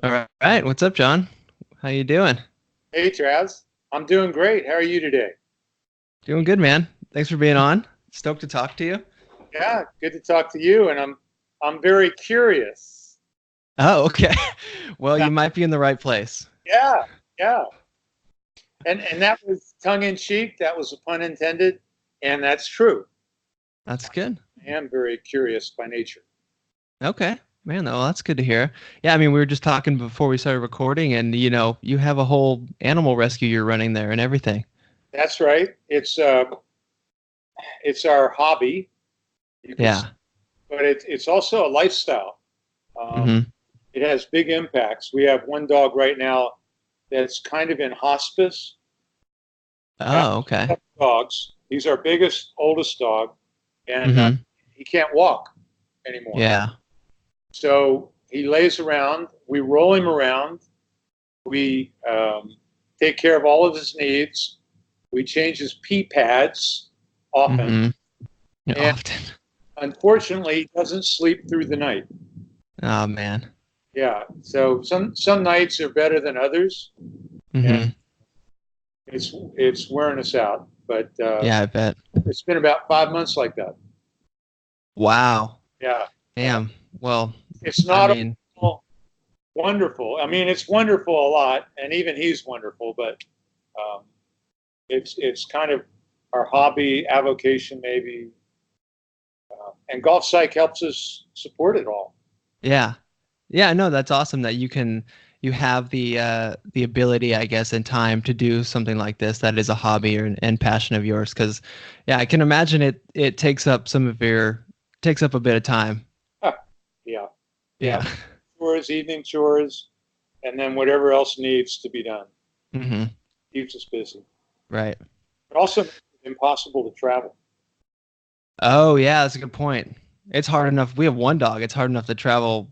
All right. What's up, John? How you doing? Hey, Traz. I'm doing great. How are you today? Doing good, man. Thanks for being on. Stoked to talk to you. Yeah, good to talk to you. And I'm very curious. Oh, okay. Well, Yeah, you might be in the right place. yeah, yeah. And that was tongue in cheek. That was a pun intended, and that's true. That's good. I am very curious by nature. Okay. Man, well, that's good to hear. Yeah, I mean, we were just talking before we started recording, and you have a whole animal rescue you're running there and everything. That's right. It's our hobby, you could, Yeah. but it's also a lifestyle. Um, Mm-hmm. it has big impacts. We have one dog right now that's kind of in hospice. Oh, okay. Dogs. He's our biggest, oldest dog, and Mm-hmm. he can't walk anymore. Yeah. So he lays around. We roll him around. We take care of all of his needs. We change his pee pads often, Mm-hmm. Yeah, and often. unfortunately, he doesn't sleep through the night. Oh, man. Yeah. So some nights are better than others, and Mm-hmm. it's wearing us out. But Yeah, I bet. it's been about 5 months like that. Wow. Yeah. Uh, Damn. Well, it's I not mean, all wonderful. I mean, it's wonderful a lot, and even he's wonderful. But um, it's kind of our hobby, avocation, maybe. And golf psych helps us support it all. yeah. Yeah, no, that's awesome that you have the ability, I guess, and time to do something like this that is a hobby and passion of yours. Because, yeah, I can imagine it takes up takes up a bit of time. Yeah, yeah. Yeah. Chores, evening chores, and then whatever else needs to be done Hmm. keeps us busy. Right. It also makes it impossible to travel. Oh, yeah, that's a good point. It's hard enough. We have one dog. It's hard enough to travel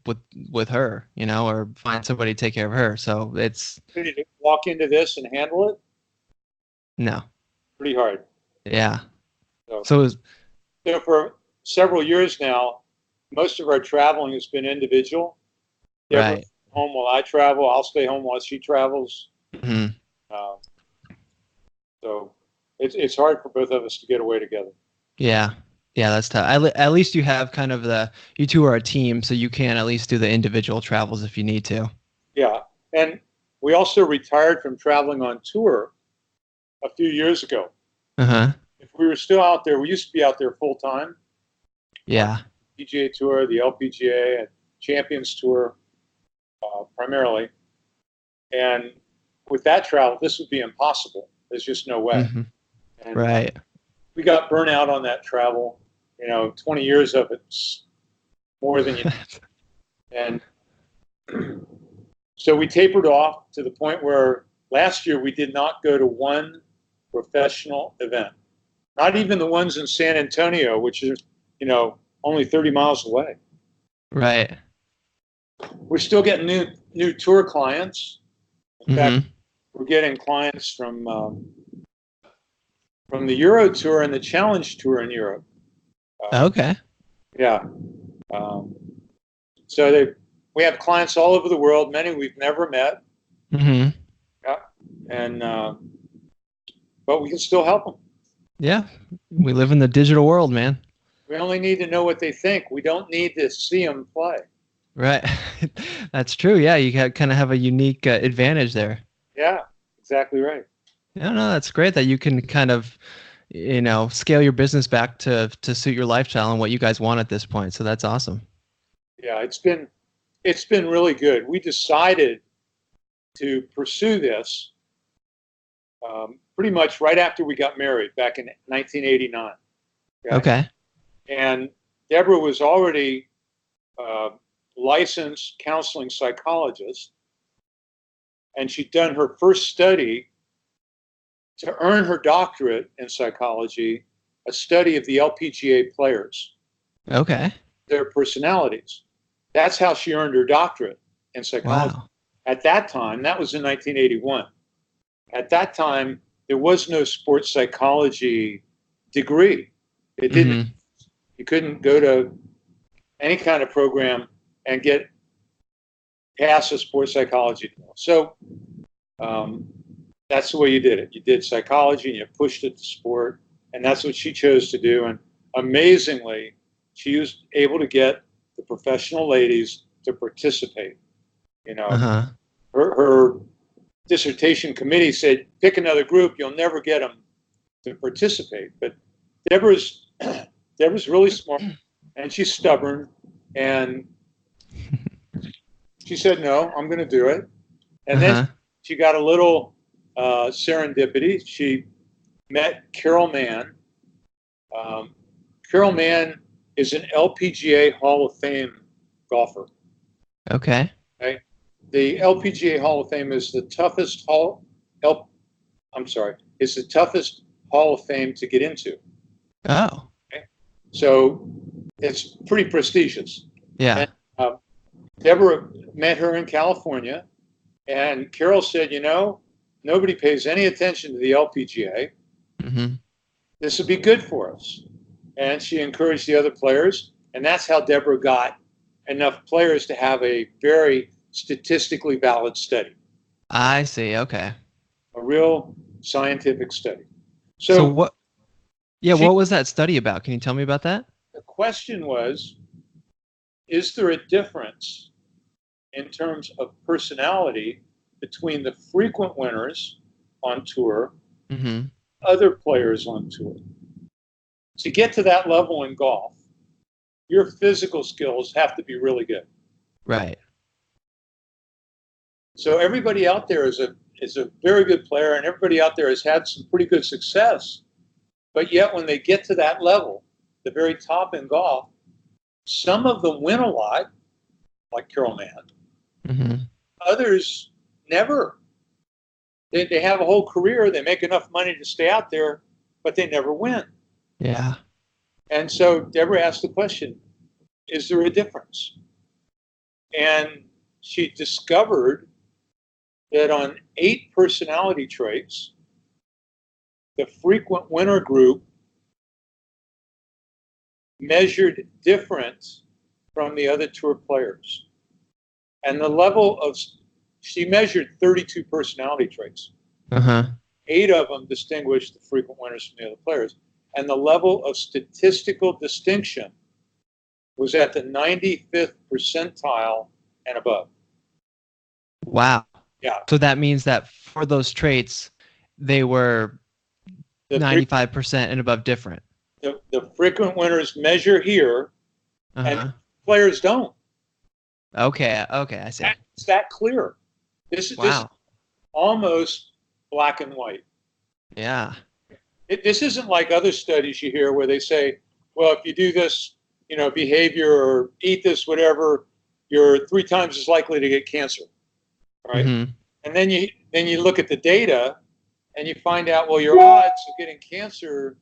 with her, or find somebody to take care of her. So it's To walk into this and handle it, no. pretty hard. Yeah. So, So is so for several years now, most of our traveling has been individual. Deborah right. home while I travel. I'll stay home while she travels. Hmm. Uh, so it's hard for both of us to get away together. Yeah. Yeah, that's tough. At least you have kind of you two are a team, so you can at least do the individual travels if you need to. Yeah. And we also retired from traveling on tour a few years ago. Uh-huh. If we were still out there, we used to be out there full time on Yeah. the PGA Tour, the LPGA, and Champions Tour primarily. And with that travel, this would be impossible. There's just no way. Hmm. And Right. we got burnt out on that travel. 20 years of it's more than you. And so we tapered off to the point where last year we did not go to one professional event, not even the ones in San Antonio, which is, only 30 miles away. Right. We're still getting new tour clients. In fact, Hmm. we're getting clients from the Euro Tour and the Challenge Tour in Europe. Um, Okay. yeah. Um, so we have clients all over the world, many we've never met. Hmm. Yeah. And but we can still help them. Yeah. We live in the digital world, man. We only need to know what they think. We don't need to see them play. Right. That's true. Yeah, you kind of have a unique advantage there. Yeah, exactly right. Yeah, no, that's great that you can kind of, scale your business back to suit your lifestyle and what you guys want at this point. So that's awesome. Yeah, it's been really good. We decided to pursue this pretty much right after we got married back in 1989. Okay, Okay. and Deborah was already a licensed counseling psychologist, and she'd done her first study to earn her doctorate in psychology, a study of the LPGA players, Okay. their personalities. That's how she earned her doctorate in psychology. Wow. At that time, that was in 1981. At that time, there was no sports psychology degree. It didn't. Hmm. You couldn't go to any kind of program and get pass a sports psychology. So that's the way you did it. You did psychology and you pushed it to sport, and that's what she chose to do. And amazingly, she was able to get the professional ladies to participate. You know, Uh-huh. her dissertation committee said, pick another group, you'll never get them to participate. But Deborah's Deborah's really smart, and she's stubborn, and she said, no, I'm going to do it. And then Uh-huh. she got a little serendipity. She met Carol Mann. Carol Mann is an LPGA Hall of Fame golfer. Okay. Okay? The LPGA Hall of Fame is the toughest it's the toughest Hall of Fame to get into. Oh. Okay? So it's pretty prestigious. Yeah. And Deborah met her in California, and Carol said, nobody pays any attention to the LPGA. Mm-hmm. This would be good for us. And she encouraged the other players, and that's how Deborah got enough players to have a very statistically valid study, I see. Okay. a real scientific study. So So what? Yeah, what was that study about? Can you tell me about that? the question was, is there a difference in terms of personality between the frequent winners on tour, Mm-hmm. other players on tour? To get to that level in golf, your physical skills have to be really good. Right. So everybody out there is a very good player, and everybody out there has had some pretty good success. But yet when they get to that level, the very top in golf, some of them win a lot, like Carol Mann. Mm-hmm. Others never. They have a whole career, they make enough money to stay out there, but they never win. Yeah. And so Deborah asked the question, is there a difference? And she discovered that on 8 personality traits, the frequent winner group measured different from the other tour players. And the level of, she measured 32 personality traits. Uh-huh. 8 of them distinguished the frequent winners from the other players. And the level of statistical distinction was at the 95th percentile and above. Wow. Yeah. So that means that for those traits, they were The 95% and above different. the frequent winners measure here, Uh-huh. and players don't. Okay. Okay. I see. It's that clear. This is Wow. almost black and white. Yeah. This isn't like other studies you hear where they say, well, if you do this, behavior or eat this, whatever, you're 3 times as likely to get cancer, right? Mm-hmm. And then you look at the data and you find out, well, your odds of getting cancer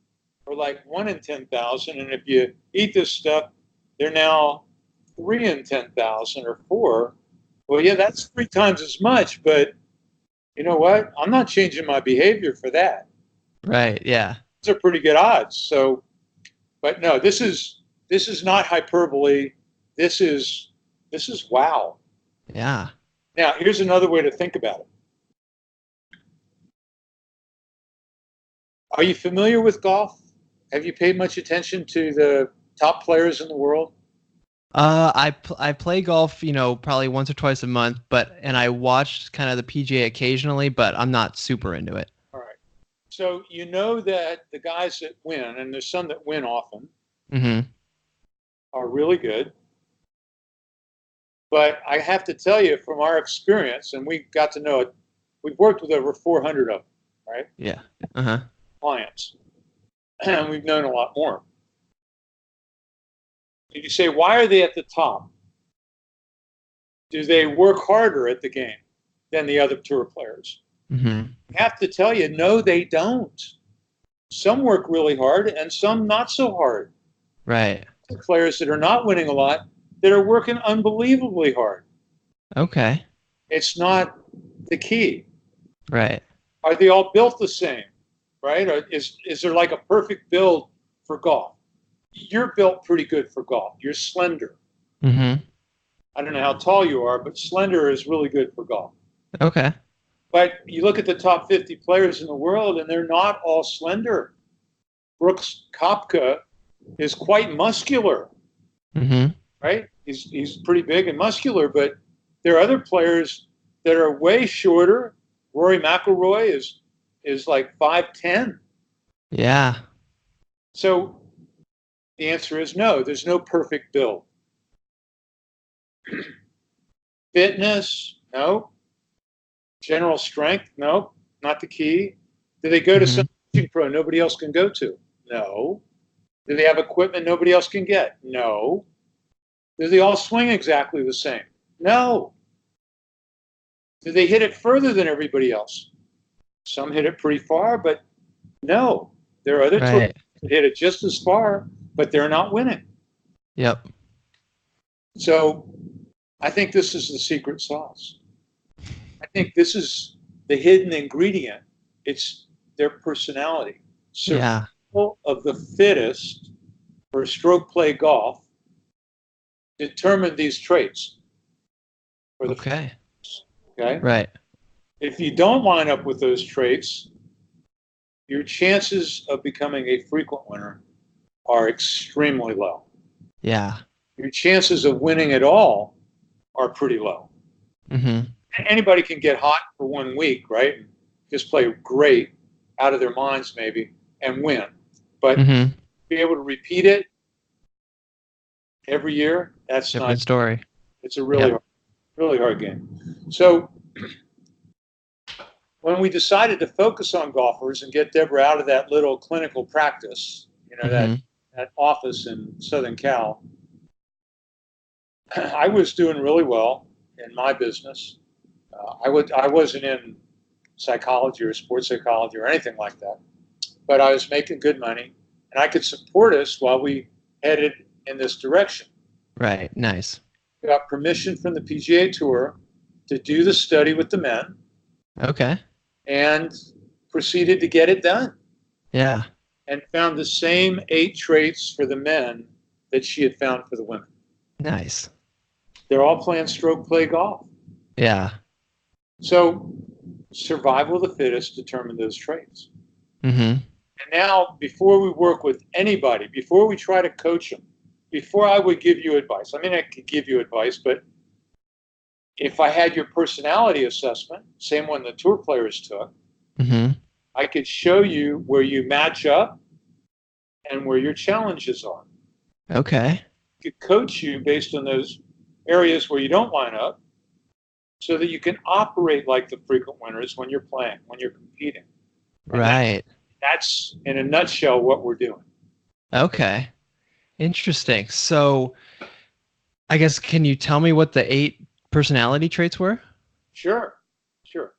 are like 1 in 10,000, and if you eat this stuff, they're now 3 in 10,000 or 4. Well, yeah, that's 3 times as much, but you know what? I'm not changing my behavior for that. Right. Yeah. Those are pretty good odds. So, but no, this is not hyperbole. This is wow. Yeah. Now, here's another way to think about it. Are you familiar with golf? Have you paid much attention to the top players in the world? I play golf, probably once or twice a month, and I watch kind of the PGA occasionally, but I'm not super into it. All right. So you know that the guys that win, and there's some that win often, Mm-hmm. are really good. But I have to tell you from our experience, and we got to know it, we've worked with over 400 of them, right? Yeah. Uh-huh. Clients. And we've known a lot more. If you say, why are they at the top? Do they work harder at the game than the other tour players? Mm-hmm. I have to tell you, no, they don't. Some work really hard and some not so hard. Right. Players that are not winning a lot that are working unbelievably hard. Okay. It's not the key. Right. Are they all built the same? Right? Or is there like a perfect build for golf? You're built pretty good for golf. You're slender. Mm-hmm. I don't know how tall you are, but slender is really good for golf. Okay. But you look at the top 50 players in the world, and they're not all slender. Brooks Koepka is quite muscular, Mm-hmm. right? He's pretty big and muscular, but there are other players that are way shorter. Rory McIlroy is like 5'10". Yeah. So the answer is no. There's no perfect build. Fitness, no. General strength, no. Not the key. Do they go to Mm-hmm. some coaching pro nobody else can go to? No. Do they have equipment nobody else can get? No. Do they all swing exactly the same? No. Do they hit it further than everybody else? Some hit it pretty far, but no. There are other tours Right. that hit it just as far, but they're not winning. Yep. So I think this is the secret sauce. I think this is the hidden ingredient. It's their personality. Yeah. Survival of the fittest for stroke play golf determine these traits for the Okay. okay. Right. If you don't line up with those traits, your chances of becoming a frequent winner are extremely low. Yeah. Your chances of winning at all are pretty low. Mm-hmm. Anybody can get hot for 1 week, right? Just play great out of their minds, maybe, and win. But Mm-hmm. be able to repeat it every year, that's not, Different story. it's a Yep. really hard game. So when we decided to focus on golfers and get Deborah out of that little clinical practice, Mm-hmm. that office in Southern Cal, I was doing really well in my business. I wasn't in psychology or sports psychology or anything like that, but I was making good money, and I could support us while we headed in this direction. Right. Nice. Got permission from the PGA Tour to do the study with the men Okay. and proceeded to get it done, Yeah. and found the same 8 traits for the men that she had found for the women. Nice. They're all playing stroke play golf. Yeah. So survival of the fittest determined those traits. Mm-hmm. And now, before we work with anybody, before we try to coach them, before I would give you advice, I mean, I could give you advice, but if I had your personality assessment, same one the tour players took, Mm-hmm. I could show you where you match up and where your challenges are. Okay. I could coach you based on those areas where you don't line up so that you can operate like the frequent winners when you're playing, when you're competing. And Right. that's in a nutshell what we're doing. Okay. Interesting. So I guess can you tell me what the 8 personality traits were? Sure, sure.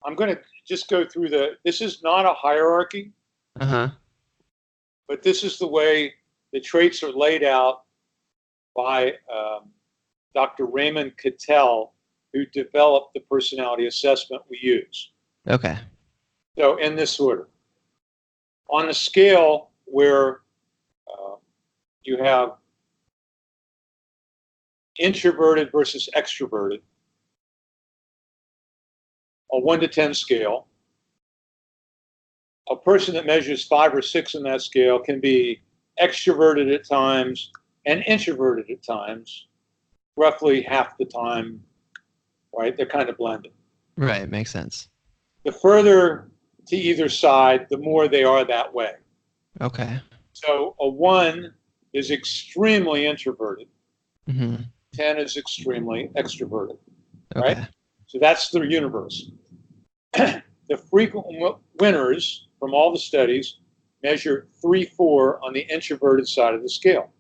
I'm going to just go through this is not a hierarchy, Uh-huh. but this is the way the traits are laid out by Dr. Raymond Cattell, who developed the personality assessment we use. Okay. So in this order, on a scale where you have introverted versus extroverted, a 1 to 10 scale, a person that measures 5 or 6 on that scale can be extroverted at times and introverted at times, roughly half the time, right? They're kind of blended. Right. Makes sense. The further to either side, the more they are that way. Okay. So a 1 is extremely introverted. Mm-hmm. 10 is extremely extroverted, right? Okay. So that's their universe. The frequent winners from all the studies measure 3-4 on the introverted side of the scale.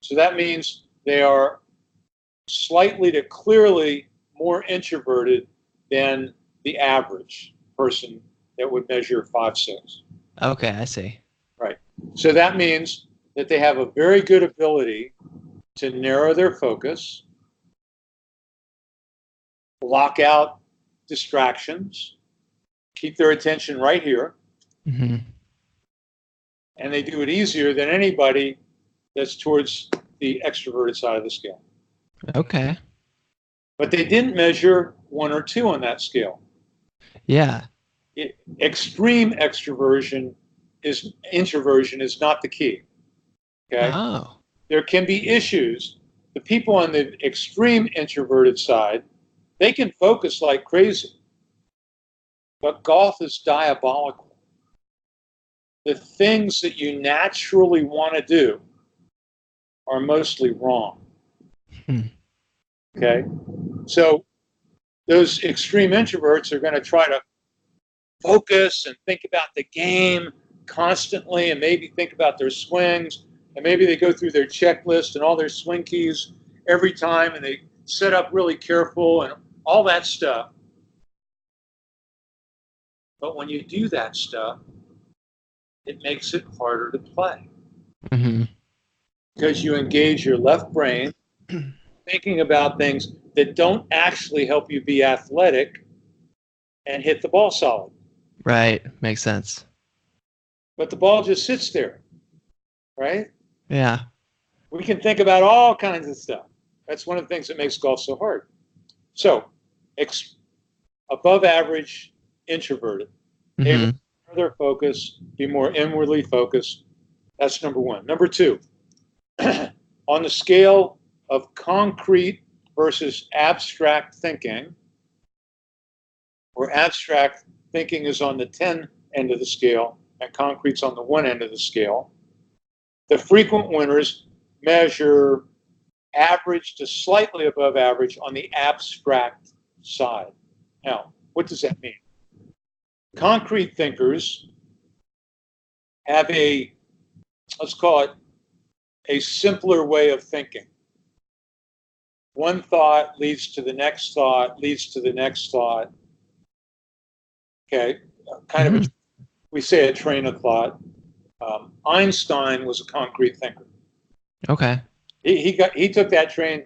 So that means they are slightly to clearly more introverted than the average person that would measure 5-6. Okay, I see. Right. So that means that they have a very good ability to narrow their focus, block out distractions, keep their attention right here, Mm-hmm. and they do it easier than anybody that's towards the extroverted side of the scale. Okay. But they didn't measure 1 or 2 on that scale. Yeah. Extreme introversion is not the key. Okay. Oh. There can be issues. The people on the extreme introverted side, they can focus like crazy. But golf is diabolical. The things that you naturally want to do are mostly wrong. Hmm. Okay. So those extreme introverts are going to try to focus and think about the game constantly and maybe think about their swings. And maybe they go through their checklist and all their swing keys every time and they set up really careful and all that stuff. But when you do that stuff, it makes it harder to play Mm-hmm. because you engage your left brain thinking about things that don't actually help you be athletic and hit the ball solid. Right. Makes sense. But the ball just sits there, right? Yeah. We can think about all kinds of stuff. That's one of the things that makes golf so hard. So, above average introverted, able Mm-hmm. to further focus, be more inwardly focused. That's number one. Number two, on the scale of concrete versus abstract thinking, where abstract thinking is on the 10 end of the scale and concrete's on the 1 end of the scale, the frequent winners measure average to slightly above average on the abstract side. Now, what does that mean? Concrete thinkers have let's call it a simpler way of thinking. One thought leads to the next thought, leads to the next thought. Okay, kind of Mm-hmm. we say a train of thought. Einstein was a concrete thinker. Okay. He took that train.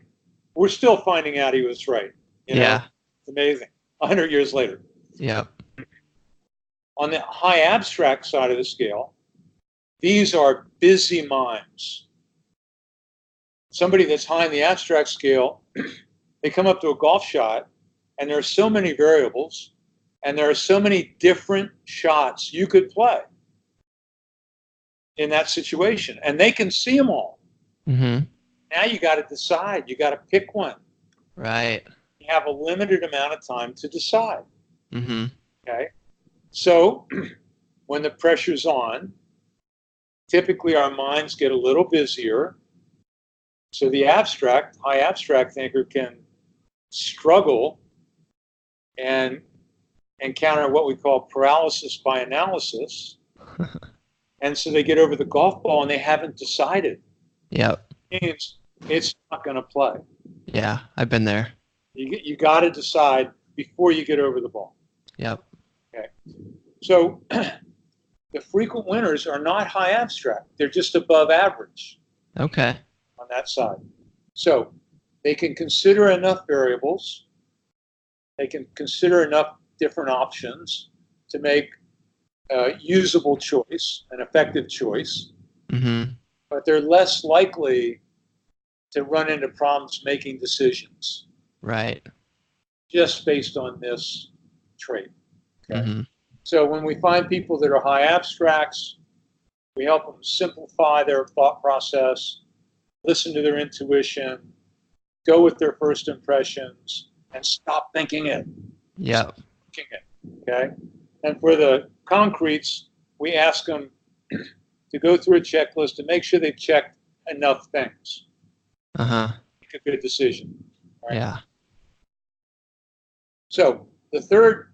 We're still finding out he was right. Yeah. It's amazing. 100 years later. Yep. On the high abstract side of the scale, these are busy minds. Somebody that's high in the abstract scale, they come up to a golf shot, and there are so many variables, and there are so many different shots you could play in that situation, and they can see them all. Mm-hmm. Now you got to decide. You got to pick one. Right. You have a limited amount of time to decide. Mm-hmm. Okay. So when the pressure's on, typically our minds get a little busier. So the high abstract thinker can struggle and encounter what we call paralysis by analysis. And so they get over the golf ball and they haven't decided. Yep. It means it's not going to play. Yeah. I've been there. You got to decide before you get over the ball. Yep. Okay. So the frequent winners are not high abstract. They're just above average Okay. on that side. So they can consider enough variables. They can consider enough different options to make a usable choice, an effective choice. Mm-hmm. But they're less likely to run into problems making decisions Right. just based on this trait. Okay. Mm-hmm. So when we find people that are high abstracts, we help them simplify their thought process, listen to their intuition, go with their first impressions, and stop thinking it. Yep. Stop thinking it. Okay. And for the concretes, we ask them to go through a checklist to make sure they've checked enough things. Uh-huh. Make a good decision. Right? Yeah. So the third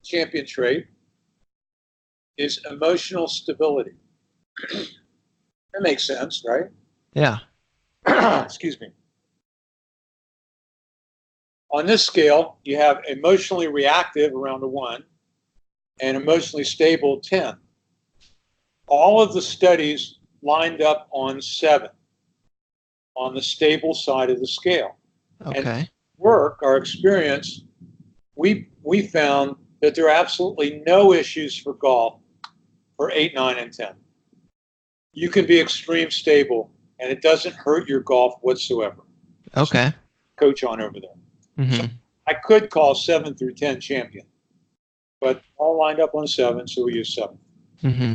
champion trait is emotional stability. That makes sense, right? Yeah. Excuse me. On this scale, you have emotionally reactive around a 1 and emotionally stable 10. All of the studies lined up on 7 on the stable side of the scale. Okay. And our experience, we found that there are absolutely no issues for golf for 8, 9, and 10. You can be extreme stable and it doesn't hurt your golf whatsoever. Okay. Coach on over there. So Mm-hmm. I could call 7 through 10 champion, but all lined up on 7, so we use 7. Mm-hmm.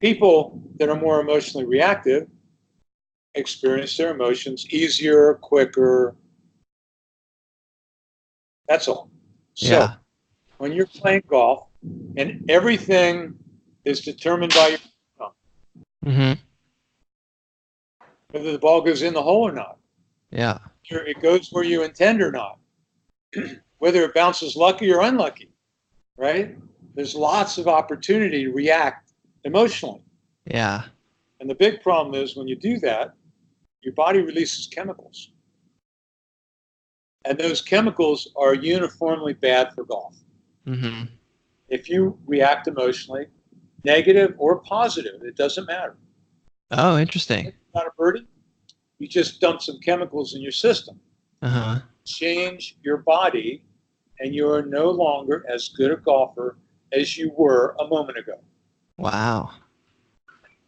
People that are more emotionally reactive experience their emotions easier, quicker. That's all. So Yeah. when you're playing golf and everything is determined by your outcome, Mm-hmm. whether the ball goes in the hole or not, Yeah. it goes where you intend or not, whether it bounces lucky or unlucky, right? There's lots of opportunity to react emotionally. Yeah. And the big problem is when you do that, your body releases chemicals. And those chemicals are uniformly bad for golf. Mm-hmm. If you react emotionally, negative or positive, it doesn't matter. Oh, interesting. Not a birdie, you just dump some chemicals in your system, Uh-huh. change your body, and you are no longer as good a golfer as you were a moment ago. Wow.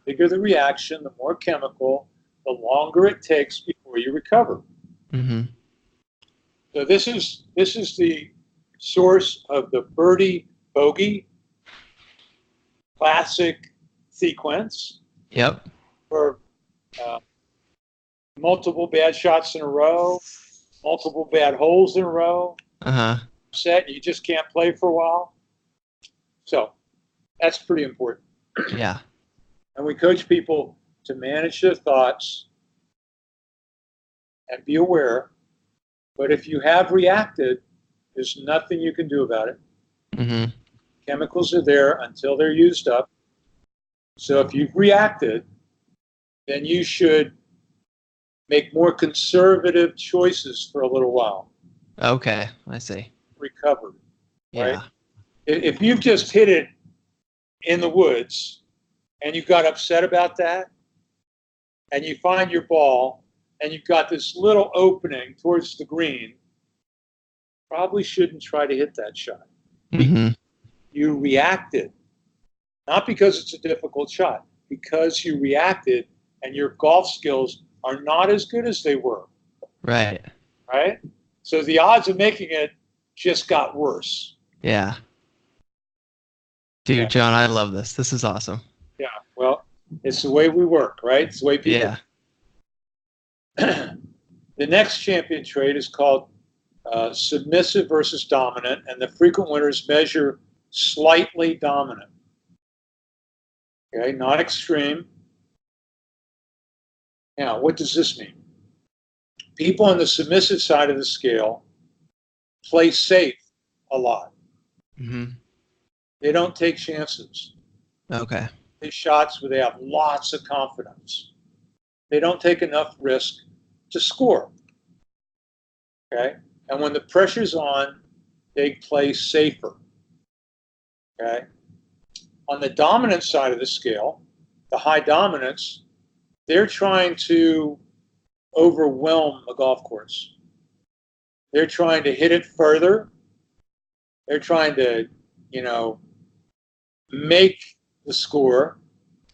The bigger the reaction, the more chemical, the longer it takes before you recover. Mm-hmm. So this is the source of the birdie bogey classic sequence Yep. for uh, multiple bad shots in a row, multiple bad holes in a row, Uh-huh. set, you just can't play for a while. So that's pretty important. Yeah. And we coach people to manage their thoughts and be aware. But if you have reacted, there's nothing you can do about it. Mm-hmm. Chemicals are there until they're used up. So if you've reacted, then you should make more conservative choices for a little while. Okay. I see. Recover, right? Yeah. If you've just hit it in the woods and you got upset about that, and you find your ball and you've got this little opening towards the green, probably shouldn't try to hit that shot. Mm-hmm. You reacted, not because it's a difficult shot, because you reacted and your golf skills are not as good as they were, Right. right? So the odds of making it just got worse. Yeah. Yeah, Dude, John, I love this. This is awesome. yeah. Well, it's the way we work, right? It's the way people. Yeah. The next champion trait is called submissive versus dominant, and the frequent winners measure slightly dominant. Okay, not extreme. Now, what does this mean? People on the submissive side of the scale play safe a lot. Mm-hmm. They don't take chances. Okay. They shots where they have lots of confidence. They don't take enough risk to score. Okay, and when the pressure's on, they play safer. Okay, on the dominant side of the scale, the high dominance, they're trying to overwhelm a golf course. They're trying to hit it further. They're trying to, you know, make the score,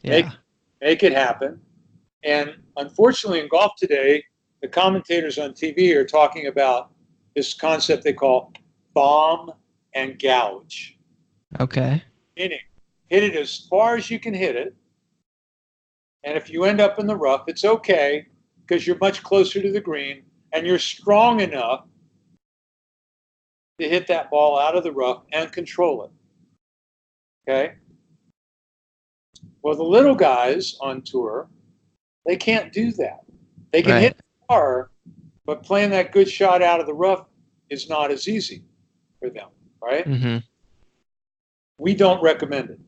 make Yeah. make it happen. And unfortunately, in golf today, the commentators on TV are talking about this concept they call bomb and gouge. Okay. Meaning, hit it as far as you can hit it. And if you end up in the rough, it's okay because you're much closer to the green and you're strong enough to hit that ball out of the rough and control it. Okay? Well, the little guys on tour, they can't do that. They can Right. hit far, but playing that good shot out of the rough is not as easy for them, right? Mm-hmm. We don't recommend it.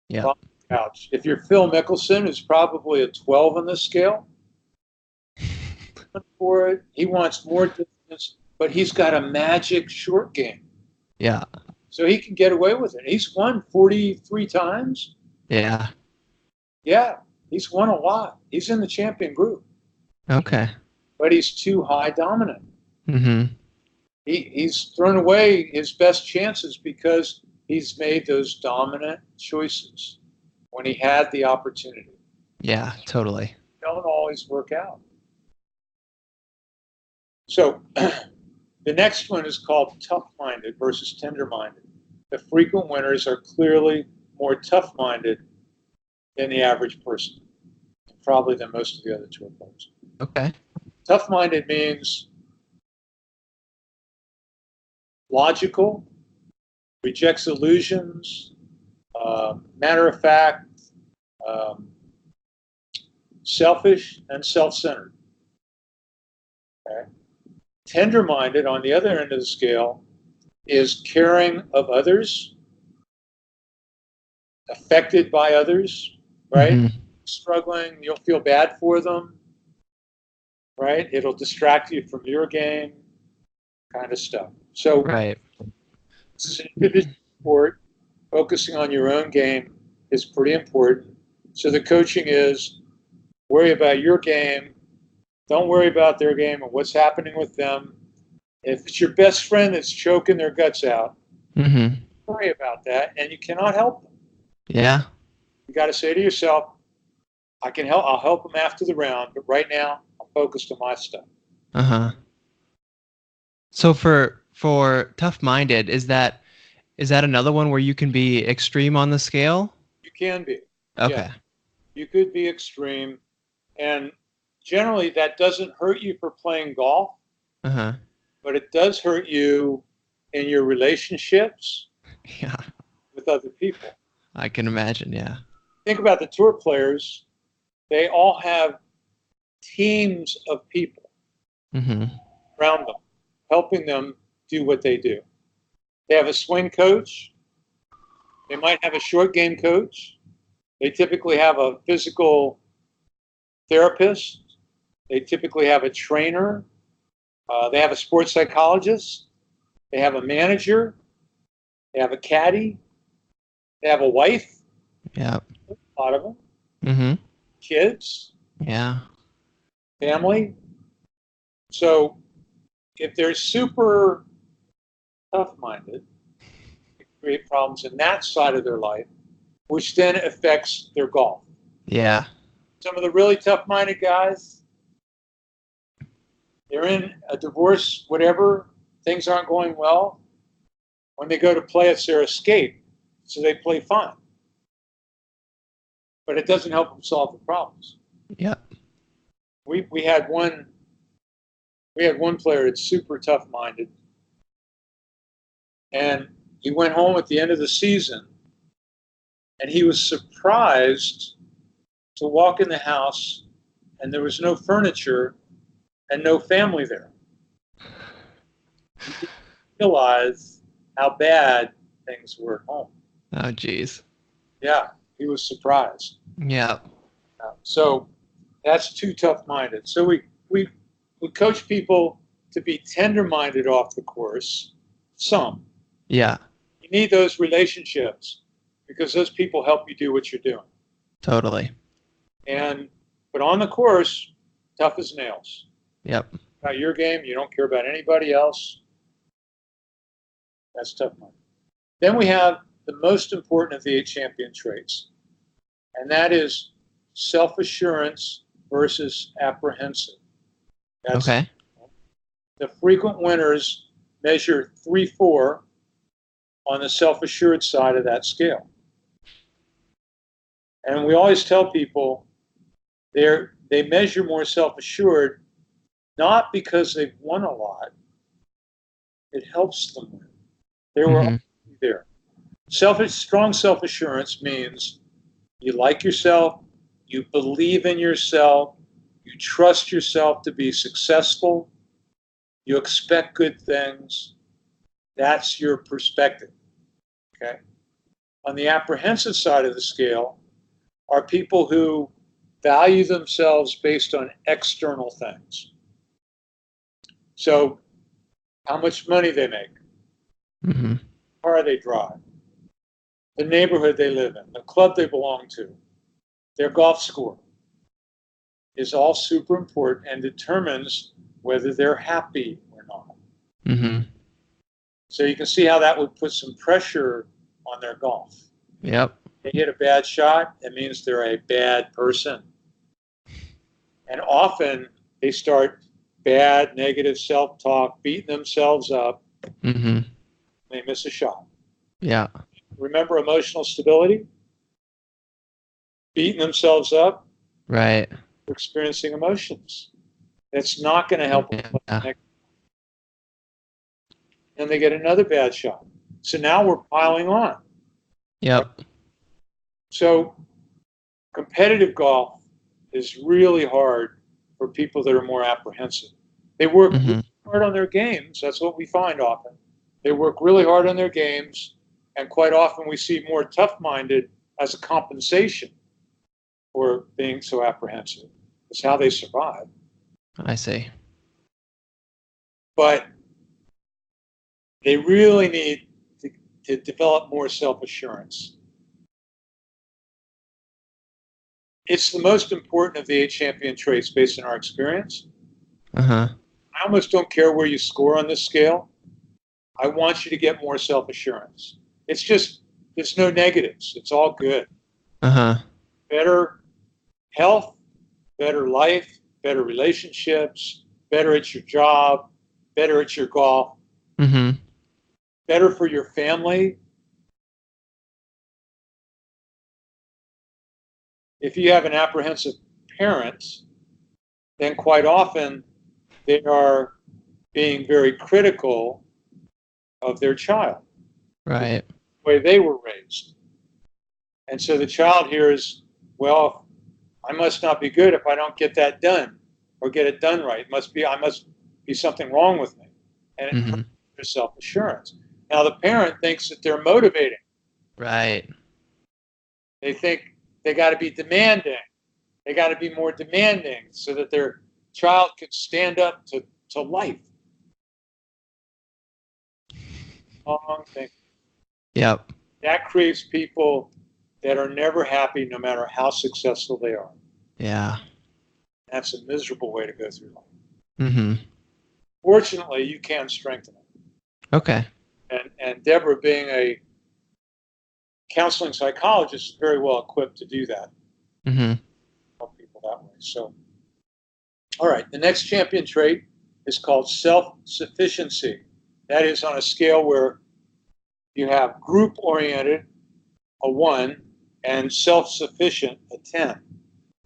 Yeah. Ouch. If you're Phil Mickelson, who's probably a 12 on this scale, for it, he wants more distance, but he's got a magic short game. Yeah. So he can get away with it. He's won 43 times. Yeah. Yeah, he's won a lot. He's in the champion group, Okay. but he's too high dominant. Mm-hmm. He's thrown away his best chances because he's made those dominant choices when he had the opportunity. Yeah, totally. don't always work out. So the next one is called tough-minded versus tender-minded. The frequent winners are clearly more tough-minded than the average person, probably than most of the other tour players. Okay. Tough-minded means logical, rejects illusions, matter of fact, selfish, and self-centered. Okay? Tender-minded, on the other end of the scale, is caring of others, affected by others, right? Mm-hmm. Struggling, you'll feel bad for them, right? It'll distract you from your game, kind of stuff. So, Right. this is an individual sport. Focusing on your own game is pretty important. So, the coaching is worry about your game, don't worry about their game and what's happening with them. If it's your best friend that's choking their guts out, Mm-hmm. worry about that, and you cannot help them. Yeah. You got to say to yourself, I can help. I'll help them after the round, but right now I'm focused on my stuff. Uh-huh. So for tough-minded, is that another one where you can be extreme on the scale? You can be, yeah. Okay. You could be extreme, and generally that doesn't hurt you for playing golf, Uh-huh. but it does hurt you in your relationships Yeah. with other people. I can imagine, yeah. Think about the tour players. They all have teams of people Mm-hmm. around them, helping them do what they do. They have a swing coach. They might have a short game coach. They typically have a physical therapist. They typically have a trainer. They have a sports psychologist. They have a manager. They have a caddy. They have a wife, Yeah. a lot of them, Mm-hmm. kids, Yeah. family. So if they're super tough-minded, they create problems in that side of their life, which then affects their golf. Yeah. Some of the really tough-minded guys, they're in a divorce, whatever, things aren't going well. When they go to play, it's their escape, so they play fine. But it doesn't help them solve the problems. Yep. We had one player that's super tough-minded, and he went home at the end of the season, and he was surprised to walk in the house, and there was no furniture and no family there. He didn't realize how bad things were at home. Oh, geez. Yeah, he was surprised. Yeah. So that's too tough-minded. So we coach people to be tender-minded off the course. Some. Yeah. You need those relationships because those people help you do what you're doing. Totally. But on the course, tough as nails. Yep. About your game, you don't care about anybody else. That's tough-minded. Then we have the most important of the 8 champion traits, and that is self-assurance versus apprehensive. That's Okay. the frequent winners measure 3-4 on the self-assured side of that scale. And we always tell people they measure more self-assured not because they've won a lot. It helps them win. They were Mm-hmm. already there. Strong self-assurance means you like yourself, you believe in yourself, you trust yourself to be successful, you expect good things. That's your perspective. Okay? On the apprehensive side of the scale are people who value themselves based on external things. So, how much money they make, Mm-hmm. the car they drive, the neighborhood they live in, the club they belong to, their golf score is all super important and determines whether they're happy or not. Mm-hmm. So you can see how that would put some pressure on their golf. Yep. They hit a bad shot, it means they're a bad person. And often they start bad, negative self-talk, beating themselves up. Mm-hmm. They miss a shot. Yeah. Remember emotional stability? Beating themselves up, Right. experiencing emotions. It's not going to help them play Yeah. the next. And they get another bad shot. So now we're piling on. Right? Yep. So competitive golf is really hard for people that are more apprehensive. They work Mm-hmm. really hard on their games. That's what we find often. They work really hard on their games, and quite often we see more tough-minded as a compensation for being so apprehensive. It's how they survive. I see. But they really need to develop more self-assurance. It's the most important of the 8 champion traits based on our experience. Uh-huh. I almost don't care where you score on this scale. I want you to get more self-assurance. It's just, there's no negatives. It's all good. Uh-huh. Better health, better life, better relationships, better at your job, better at your golf, Mm-hmm. better for your family. If you have an apprehensive parent, then quite often they are being very critical of their child, the Right. way they were raised. And so the child hears, well, I must not be good if I don't get that done or get it done right. I must be something wrong with me. And it hurts Mm-hmm. their self-assurance. Now the parent thinks that they're motivating. Right. They think they got to be demanding. They got to be more demanding so that their child can stand up to life. Wrong thing. Yep. That creates people that are never happy no matter how successful they are. Yeah. That's a miserable way to go through life. Mm-hmm. Fortunately, you can strengthen it. Okay. And Deborah, being a counseling psychologist, is very well equipped to do that, Mm-hmm. help people that way. So, all right, the next champion trait is called self-sufficiency. That is on a scale where you have group-oriented, a 1, and self-sufficient, a 10.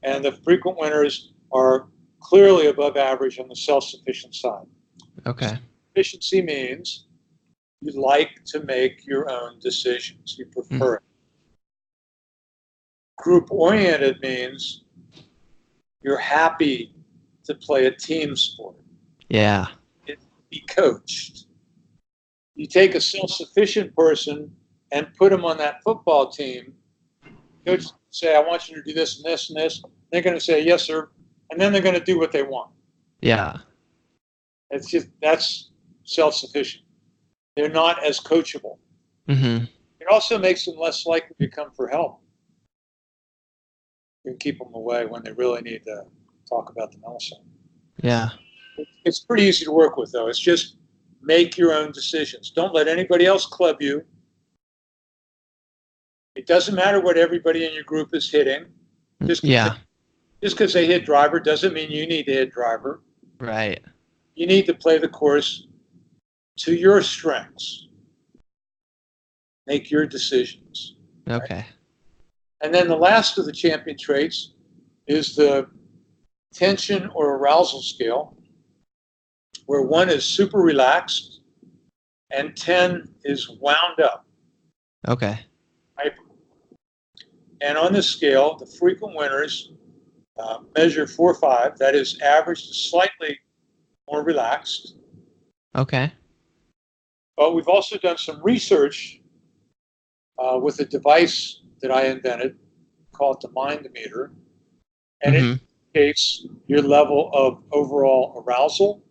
And the frequent winners are clearly above average on the self-sufficient side. Okay. Sufficiency means you like to make your own decisions. You Mm. prefer it. Group-oriented means you're happy to play a team sport. Yeah. Be coached. You take a self-sufficient person and put them on that football team. Coach say, "I want you to do this and this and this." They're going to say, "Yes, sir," and then they're going to do what they want. Yeah. That's self-sufficient. They're not as coachable. Mm-hmm. It also makes them less likely to come for help. You can keep them away when they really need to talk about the mental side. Yeah. It's pretty easy to work with, though. It's just make your own decisions. Don't let anybody else club you. It doesn't matter what everybody in your group is hitting. Just Yeah. because they hit driver doesn't mean you need to hit driver. Right. You need to play the course to your strengths. Make your decisions. Right? Okay. And then the last of the champion traits is the tension or arousal scale, where 1 is super relaxed and 10 is wound up. Okay. Hyper. And on this scale, the frequent winners measure 4 or 5. That is average to slightly more relaxed. Okay. But we've also done some research with a device that I invented called the Mind Meter, and it Mm-hmm. indicates your level of overall arousal,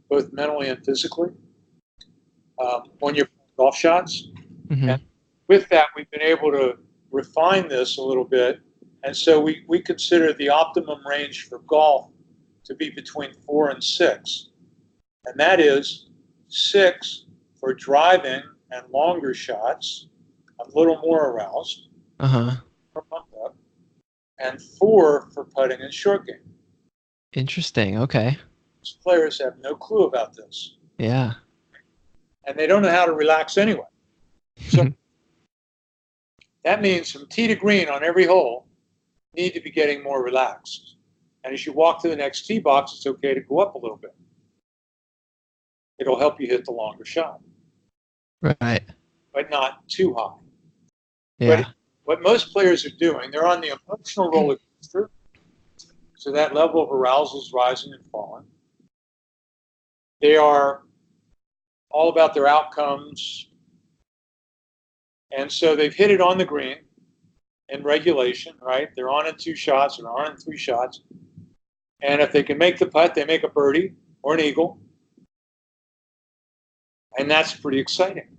both mentally and physically, on your golf shots. Mm-hmm. And with that, we've been able to refine this a little bit. And so we consider the optimum range for golf to be between 4 and 6. And that is 6 for driving and longer shots, a little more aroused, Uh-huh. more pumped up, and 4 for putting and short game. Interesting. Okay. Most players have no clue about this, Yeah. and they don't know how to relax anyway. So that means from tee to green on every hole, you need to be getting more relaxed. And as you walk to the next tee box, it's okay to go up a little bit. It'll help you hit the longer shot, Right. but not too high. But Yeah. what most players are doing, they're on the emotional roller coaster. So that level of arousal is rising and falling. They are all about their outcomes. And so they've hit it on the green in regulation, right? They're on in 2 shots, they're on in 3 shots. And if they can make the putt, they make a birdie or an eagle. And that's pretty exciting.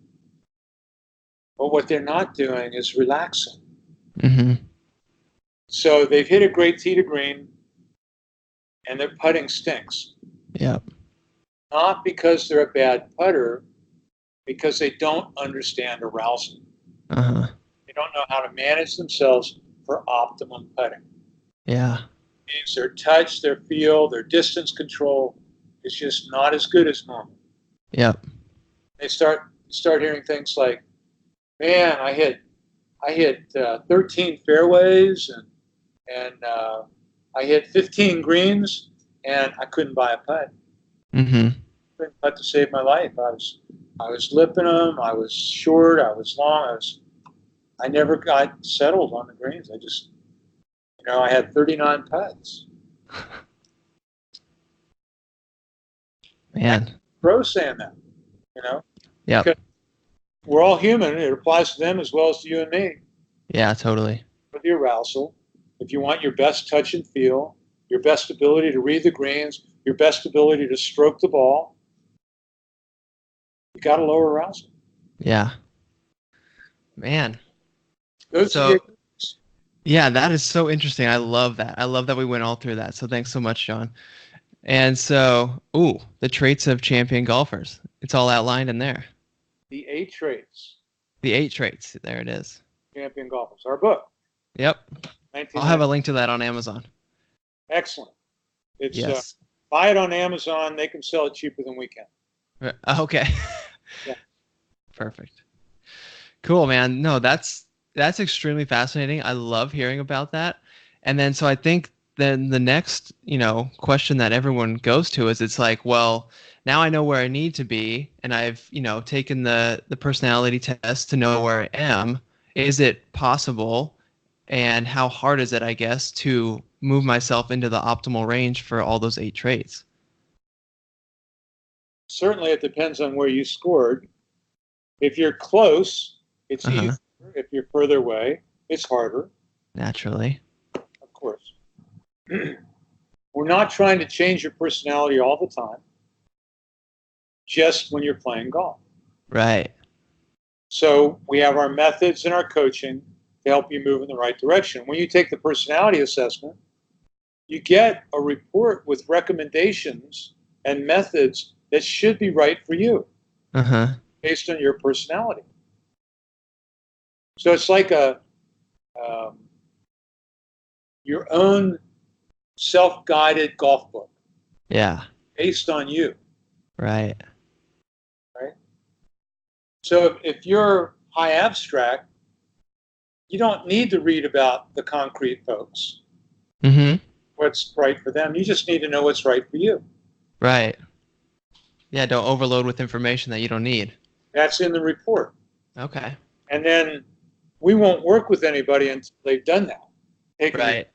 But what they're not doing is relaxing. Mm-hmm. So they've hit a great tee to green, and their putting stinks. Yep. Not because they're a bad putter, because they don't understand arousal. Uh-huh. They don't know how to manage themselves for optimum putting. Yeah. It means their touch, their feel, their distance control is just not as good as normal. Yep. They start hearing things like, "Man, I hit 13 fairways and I hit 15 greens and I couldn't buy a putt. Mm-hmm. Couldn't putt to save my life. I was lipping them. I was short. I was long. I never got settled on the greens. I had 39 putts. That's Man. pro saying that, you know, Yep. because we're all human. It applies to them as well as to you and me. Yeah, totally. For the arousal, if you want your best touch and feel, your best ability to read the greens, your best ability to stroke the ball, you got to lower arousal. Yeah. Man. Those are the So yeah, that is so interesting. I love that. I love that we went all through that. So thanks so much, John. And so, the traits of champion golfers. It's all outlined in there. the 8 traits The 8 traits. There it is. champion golfers. Our book, Yep. I'll have 1990. a link to that on Amazon. Excellent. It's Yes. buy it on Amazon. They can sell it cheaper than we can. Okay. Yeah. Perfect. Cool, man. No, that's extremely fascinating. I love hearing about that. And then so I think then the next, question that everyone goes to is it's like, well, now I know where I need to be and I've, taken the personality test to know where I am. Is it possible and how hard is it, I guess, to move myself into the optimal range for all those 8 traits? Certainly, it depends on where you scored. If you're close, it's easier. Uh-huh. If you're further away, it's harder, Naturally. of course. We're not trying to change your personality all the time, just when you're playing golf. Right. So we have our methods and our coaching to help you move in the right direction. When you take the personality assessment, you get a report with recommendations and methods that should be right for you Uh-huh. based on your personality. So it's like um, your own self-guided golf book Yeah. based on you, Right. right? So if you're high abstract, you don't need to read about the concrete folks, Mm-hmm. what's right for them. You just need to know what's right for you. Right. Yeah, don't overload with information that you don't need. That's in the report. Okay. And then we won't work with anybody until they've done that. Right.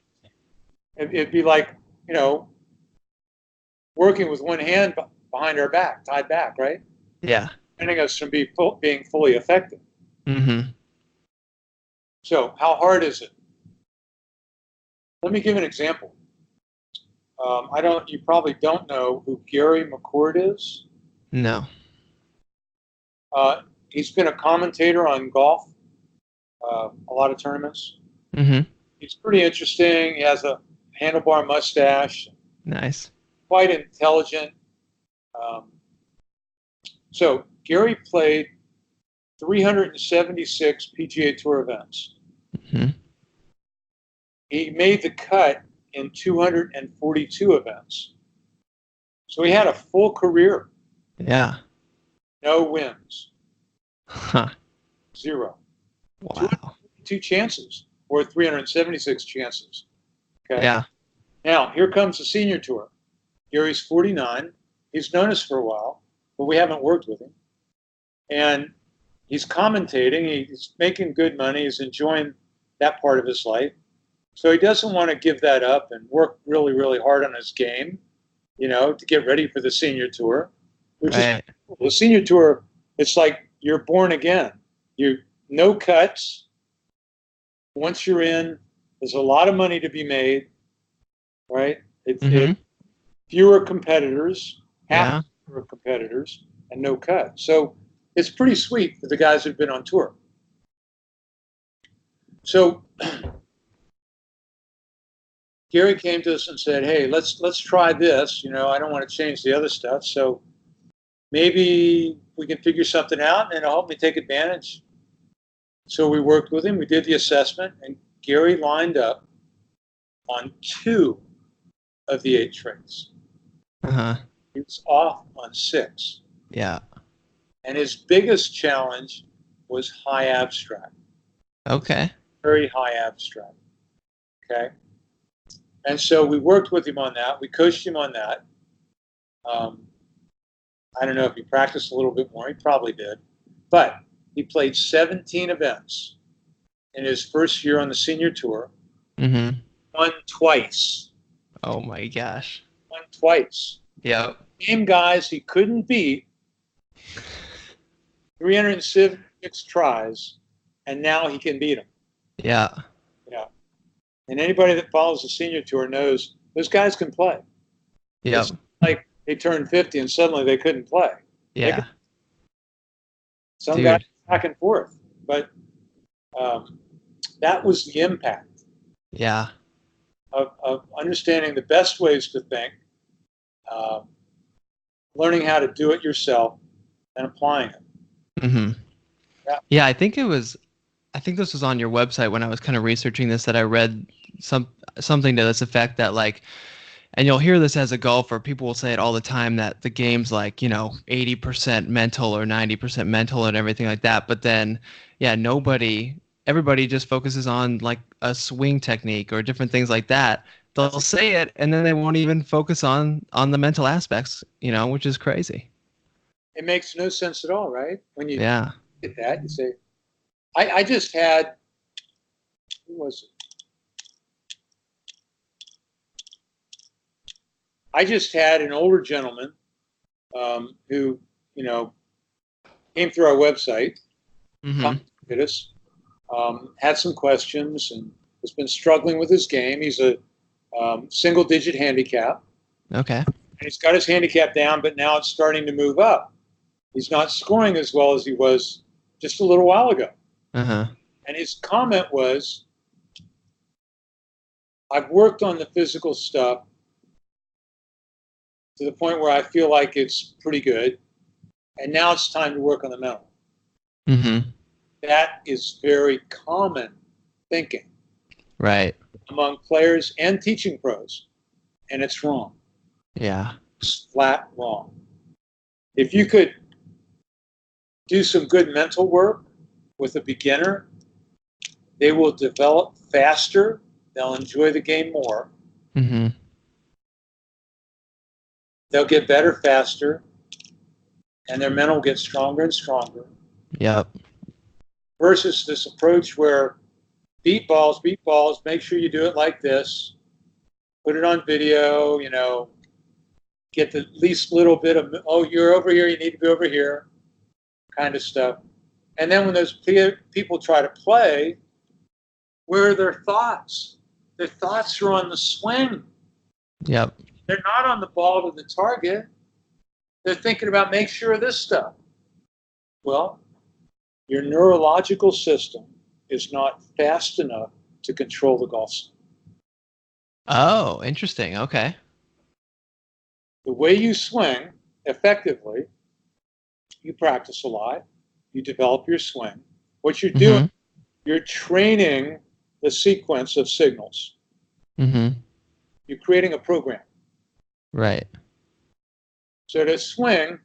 It'd be like, you know, working with one hand behind our back, tied back, right? Yeah. Preventing us from being fully effective. Mm-hmm. So how hard is it? Let me give an example. You probably don't know who Gary McCord is. No. He's been a commentator on golf, a lot of tournaments. Mm-hmm. He's pretty interesting. He has a handlebar mustache, Nice. quite intelligent. Um, so Gary played 376 PGA Tour events. Mm-hmm. He made the cut in 242 events. So he had a full career, Yeah. no wins, Huh. zero. Wow. 202 chances or 376 chances. Okay. Yeah. Now, here comes the senior tour. Gary's 49. He's known us for a while, but we haven't worked with him. And he's commentating. He's making good money. He's enjoying that part of his life. So he doesn't want to give that up and work really, really hard on his game, to get ready for the senior tour, which is Right. cool. The senior tour. It's like you're born again. You no cuts. Once you're in, there's a lot of money to be made, right? It Mm-hmm. fewer competitors, half Yeah. fewer competitors, and no cut. So it's pretty sweet for the guys who've been on tour. So Gary came to us and said, "Hey, let's try this. I don't want to change the other stuff. So maybe we can figure something out, and it'll help me take advantage." So we worked with him. We did the assessment, and Gary lined up on 2 of the 8 traits. Uh-huh. He was off on 6. Yeah. And his biggest challenge was high abstract, Okay. very high abstract. Okay. And so we worked with him on that. We coached him on that. Um, I don't know if he practiced a little bit more. He probably did. But he played 17 events in his first year on the senior tour, Mm-hmm. won twice. Oh my gosh. Won twice. Yep. Same guys he couldn't beat, 376 tries, and now he can beat them. Yeah. Yeah. And anybody that follows the senior tour knows those guys can play. Yep. It's like they turned 50 and suddenly they couldn't play. Yeah. Some guys Dude. back and forth. But that was the impact Yeah. of understanding the best ways to think, learning how to do it yourself, and applying it. Mm-hmm. Yeah. Yeah, I think this was on your website when I was kind of researching this that I read something to this effect that like, and you'll hear this as a golfer, people will say it all the time that the game's like, 80% mental or 90% mental and everything like that. But then, yeah, everybody just focuses on like a swing technique or different things like that. They'll say it and then they won't even focus on the mental aspects, which is crazy. It makes no sense at all, right? When you Yeah. get that, you say, I just had, who was it? I just had an older gentleman who, came through our website, Mm-hmm. contacted us, had some questions, and has been struggling with his game. He's a single-digit handicap, Okay. and he's got his handicap down, but now it's starting to move up. He's not scoring as well as he was just a little while ago. Uh-huh. And his comment was, I've worked on the physical stuff to the point where I feel like it's pretty good, and now it's time to work on the mental. Mm-hmm. That is very common thinking Right. among players and teaching pros, and it's wrong. Yeah. It's flat wrong. If you could do some good mental work with a beginner, they will develop faster, they'll enjoy the game more, Mm-hmm. they'll get better faster, and their mental will get stronger and stronger. Yep. Versus this approach where beat balls, make sure you do it like this, put it on video, get the least little bit of, oh, you're over here, you need to be over here, kind of stuff. And then when those people try to play, where are their thoughts? Their thoughts are on the swing. Yep. They're not on the ball to the target. They're thinking about make sure of this stuff. Well, your neurological system is not fast enough to control the golf swing. Oh, interesting. Okay. The way you swing effectively, you practice a lot, you develop your swing. What you're doing, Mm-hmm. you're training the sequence of signals. Mm-hmm. You're creating a program. Right. So to swing,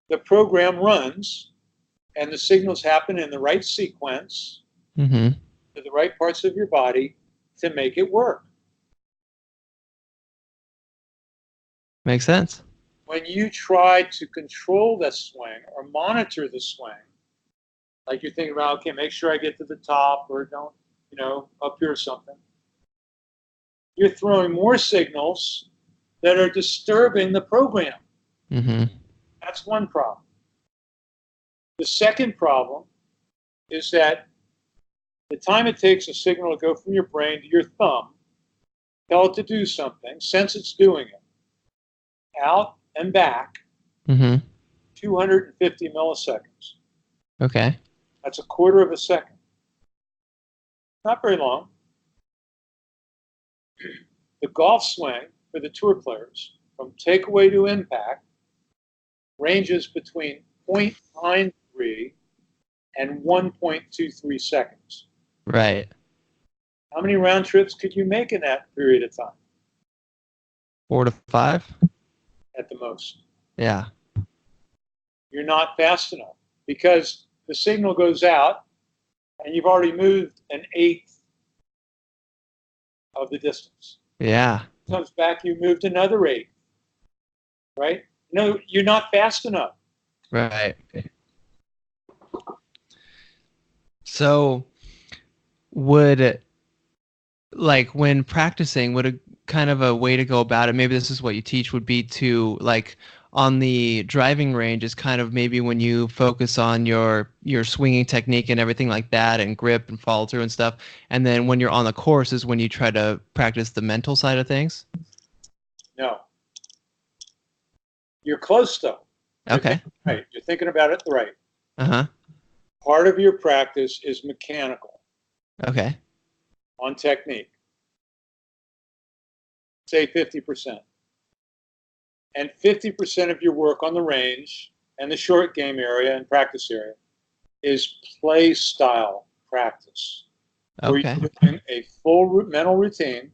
the program runs and the signals happen in the right sequence Mm-hmm. to the right parts of your body to make it work. Makes sense. When you try to control the swing or monitor the swing, like you're thinking about, okay, make sure I get to the top or don't, up here or something, you're throwing more signals that are disturbing the program. Mm-hmm. That's one problem. The second problem is that the time it takes a signal to go from your brain to your thumb, tell it to do something, sense it's doing it, out and back, Mm-hmm. 250 milliseconds. Okay. That's a quarter of a second. Not very long. The golf swing for the tour players, from takeaway to impact, ranges between 0.93 and 1.23 seconds. Right. How many round trips could you make in that period of time? 4 to 5. At the most. Yeah. You're not fast enough because the signal goes out and you've already moved an eighth of the distance. Yeah. Comes back, you moved another eighth, right? No, you're not fast enough. Right. So would, like, when practicing, would a kind of a way to go about it, maybe this is what you teach, would be to, like, on the driving range is kind of maybe when you focus on your swinging technique and everything like that and grip and follow through and stuff, and then when you're on the course is when you try to practice the mental side of things? No. You're close though. Okay. Right. You're thinking about it right. Uh-huh. Part of your practice is mechanical Okay. on technique. Say 50%. And 50% of your work on the range and the short game area and practice area is play style practice. Where Okay. you're doing a full mental routine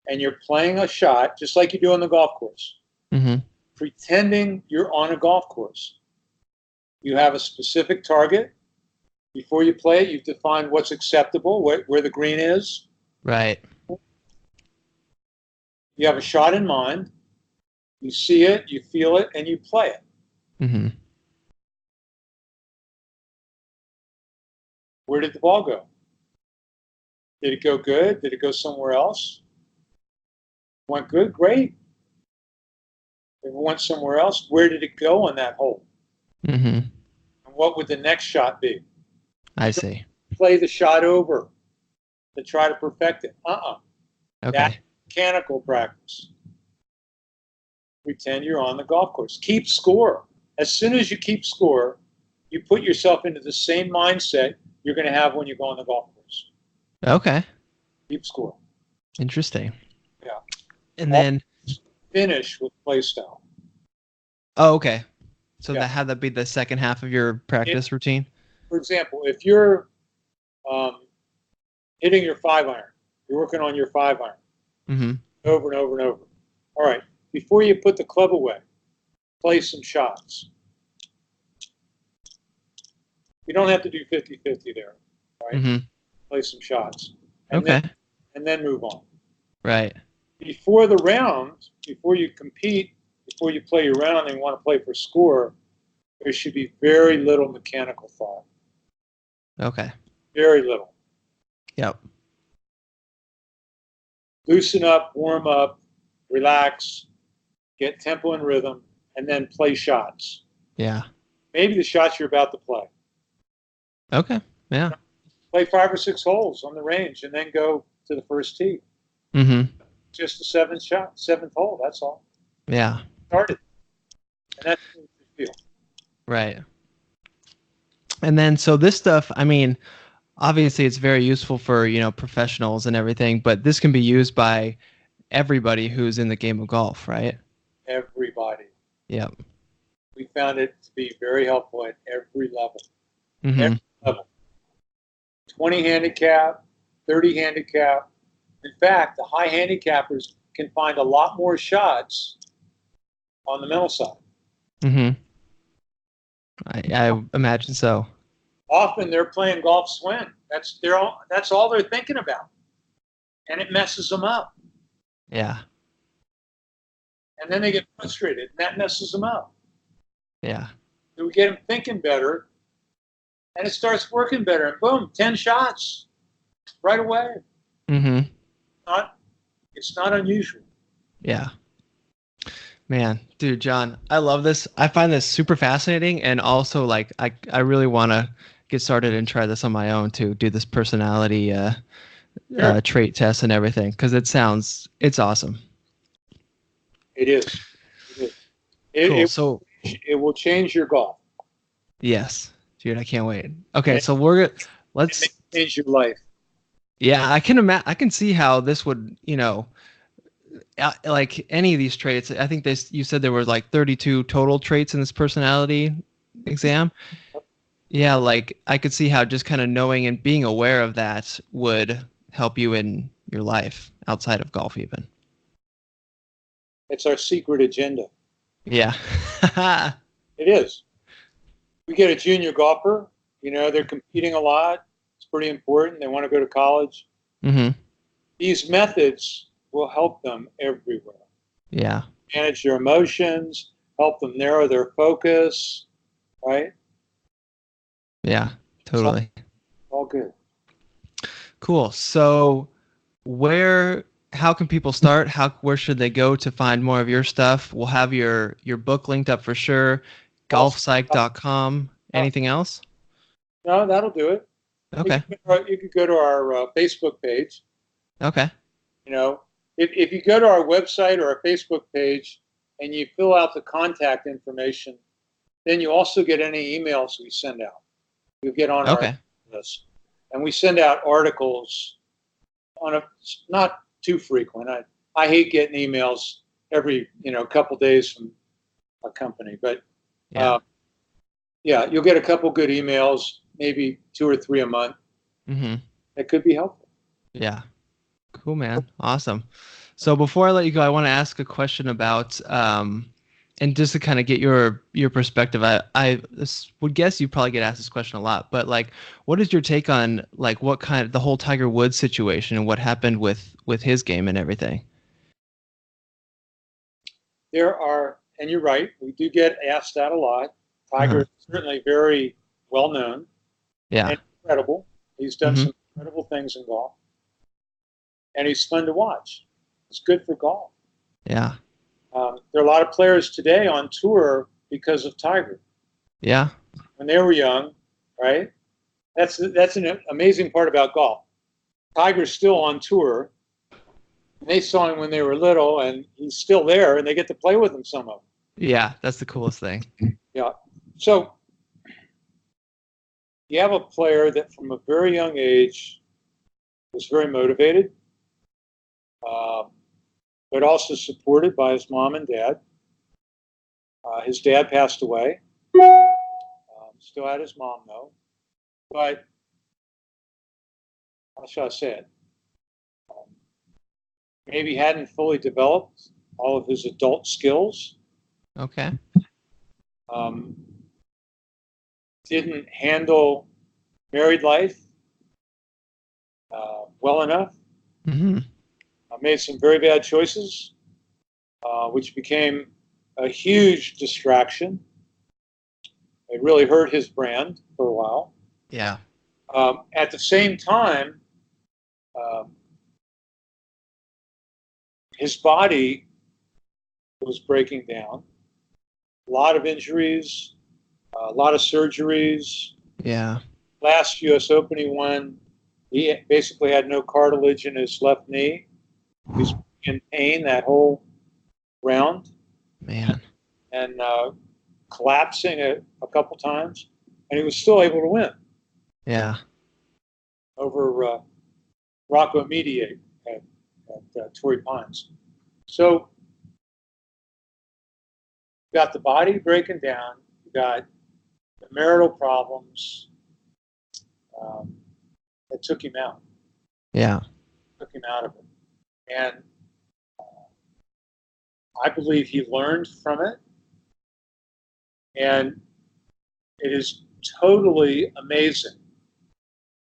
and you're playing a shot just like you do on the golf course, Mm-hmm. pretending you're on a golf course. You have a specific target. Before you play it, you've defined what's acceptable, where the green is. Right. You have a shot in mind. You see it, you feel it, and you play it. Mm-hmm. Where did the ball go? Did it go good? Did it go somewhere else? Went good? Great. If it went somewhere else, where did it go on that hole? Mm-hmm. And what would the next shot be? I You don't see. play the shot over to try to perfect it. That's Okay. mechanical practice. Pretend you're on the golf course. Keep score. As soon as you keep score, you put yourself into the same mindset you're going to have when you go on the golf course. Okay. Keep score. Interesting. Yeah. And All then, finish with play style. oh, okay. So Yeah. that had that be the second half of your practice routine? For example, if you're hitting your 5 iron, you're working on your 5 iron Mm-hmm. over and over and over. All right. Before you put the club away, play some shots. You don't have to do 50-50 there. All right. Mm-hmm. Play some shots. Okay. And then move on. Right. Before the round, before you compete, before you play your round and you want to play for score, there should be very little mechanical thought. Okay. Very little. Yep. Loosen up, warm up, relax, get tempo and rhythm, and then play shots. Yeah. Maybe the shots you're about to play. Okay. Yeah. Play 5 or 6 holes on the range and then go to the first tee. Mm-hmm. Just a seventh hole, that's all. Yeah. Started. And that's what you feel. Right. And then, so this stuff, I mean, obviously it's very useful for, professionals and everything, but this can be used by everybody who's in the game of golf, right? Everybody. Yep. We found it to be very helpful at every level. Mm-hmm. Every level. 20 handicap, 30 handicap, In fact, the high handicappers can find a lot more shots on the mental side. Mm-hmm. I imagine so. Often they're playing golf swing. That's all they're thinking about, and it messes them up. Yeah. And then they get frustrated, and that messes them up. Yeah. So we get them thinking better, and it starts working better. And boom, 10 shots right away. Mm-hmm. It's not unusual. Yeah. Man, dude, John, I love this. I find this super fascinating, and also like I really want to get started and try this on my own to do this personality Sure. trait test and everything because it's awesome. It is. It is. Cool. So It will change your golf, yes, dude, I can't wait. and Okay, so we're it may let's change your life. yeah, I can see how this would, like any of these traits. I think this you said there were like 32 total traits in this personality exam. Yeah, like I could see how just kind of knowing and being aware of that would help you in your life outside of golf even. It's our secret agenda. Yeah. It is. We get a junior golfer, they're competing a lot. It's pretty important. They want to go to college. Mhm. These methods will help them everywhere. Yeah. Manage their emotions, help them narrow their focus, right? Yeah. It's Totally. all good. Cool. So where how can people start? Where should they go to find more of your stuff? We'll have your book linked up for sure. Also, Golfpsych.com. Anything else? no, that'll do it. Okay. You could go to our Facebook page. Okay. You know, if you go to our website or our Facebook page and you fill out the contact information, then you also get any emails we send out. You'll get on our Okay. list. And we send out articles on a not too frequent. I hate getting emails every couple days from a company, but Yeah. yeah, you'll get a couple good emails, maybe 2 or 3 a month. Mhm. That could be helpful. Yeah. Cool, man. Awesome. So before I let you go, I want to ask a question about and just to kind of get your perspective. Would guess you probably get asked this question a lot, but like, what is your take on like what kind of the whole Tiger Woods situation and what happened with his game and everything? There are, and you're right, we do get asked that a lot. Tiger Uh-huh. is certainly very well known Yeah. and incredible. He's done Mm-hmm. some incredible things in golf, and he's fun to watch. It's good for golf. Yeah. There are a lot of players today on tour because of Tiger. Yeah. When they were young, right? That's an amazing part about golf. Tiger's still on tour, and they saw him when they were little, and he's still there, and they get to play with him. Some of them, Yeah. That's the coolest thing. yeah. So you have a player that, from a very young age, was very motivated, uh, but also supported by his mom and dad. His dad passed away. Still had his mom though, but how shall I say it? Um, Maybe hadn't fully developed all of his adult skills. Okay. Um, didn't handle married life well enough. Mm-hmm. Made some very bad choices, which became a huge distraction. It really hurt his brand for a while. Yeah. At the same time, um, his body was breaking down. A lot of injuries, a lot of surgeries. Yeah. Last U.S. Open he won, he basically had no cartilage in his left knee. He was in pain that whole round Man. and collapsing a couple times, and he was still able to win Yeah. over Rocco Mediate at Torrey Pines. So you got the body breaking down, you got the marital problems that took him out Yeah. of it. And I believe he learned from it. And it is totally amazing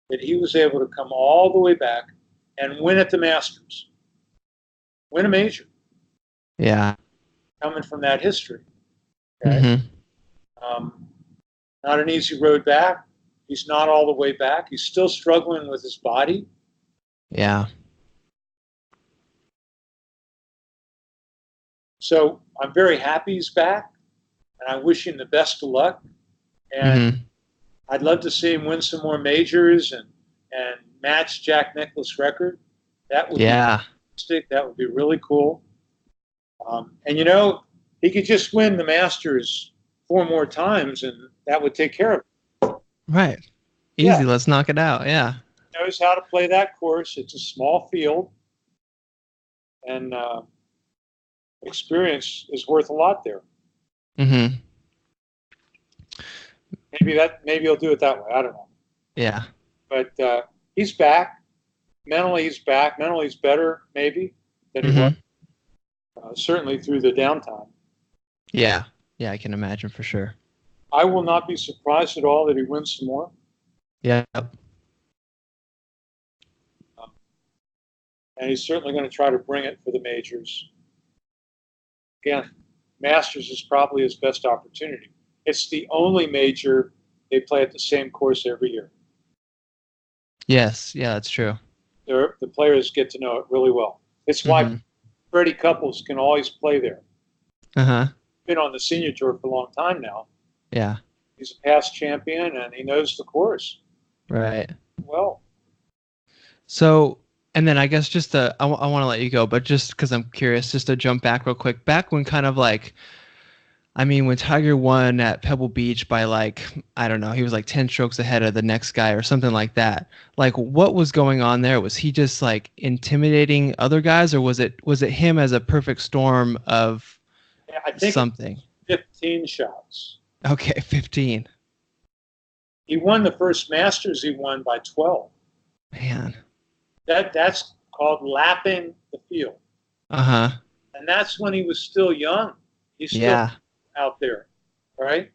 that he was able to come all the way back and win at the Masters, win a major, Yeah. coming from that history. Okay. Mm-hmm. Um, Not an easy road back. He's not all the way back. He's still struggling with his body. Yeah. So I'm very happy he's back, and I wish him the best of luck. And Mm-hmm. I'd love to see him win some more majors and match Jack Nicklaus' record. That would be Yeah. fantastic. That would be really cool. And you know, he could just win the Masters 4 more times, and that would take care of it. Right. Yeah, Easy. Let's knock it out. Yeah. he knows how to play that course. It's a small field, and experience is worth a lot there. Mm-hmm. Maybe he'll do it that way. I don't know. Yeah. But he's back. Mentally, he's back. Mentally, he's better maybe than he was. Mm-hmm. Certainly through the downtime. Yeah. Yeah. I can imagine for sure. I will not be surprised at all that he wins some more. Yeah. And he's certainly going to try to bring it for the majors. Again, Masters is probably his best opportunity. It's the only major they play at the same course every year. Yes. Yeah. That's true. The players get to know it really well. It's why Mm-hmm. Freddie Couples can always play there. Uh-huh. Been on the senior tour for a long time now. Yeah. He's a past champion and he knows the course Right. well. So, and then I guess just I want to let you go, but just because I'm curious, just to jump back real quick, back when kind of like, I mean, when Tiger won at Pebble Beach by like, I don't know, he was like 10 strokes ahead of the next guy or something like that. Like, what was going on there? Was he just like intimidating other guys, or was it him as a perfect storm of I think something? 15 shots. Okay, 15. He won the first Masters. He won by 12. Man. That's called lapping the field, Uh-huh. and that's when he was still young. He's still Yeah. out there, right?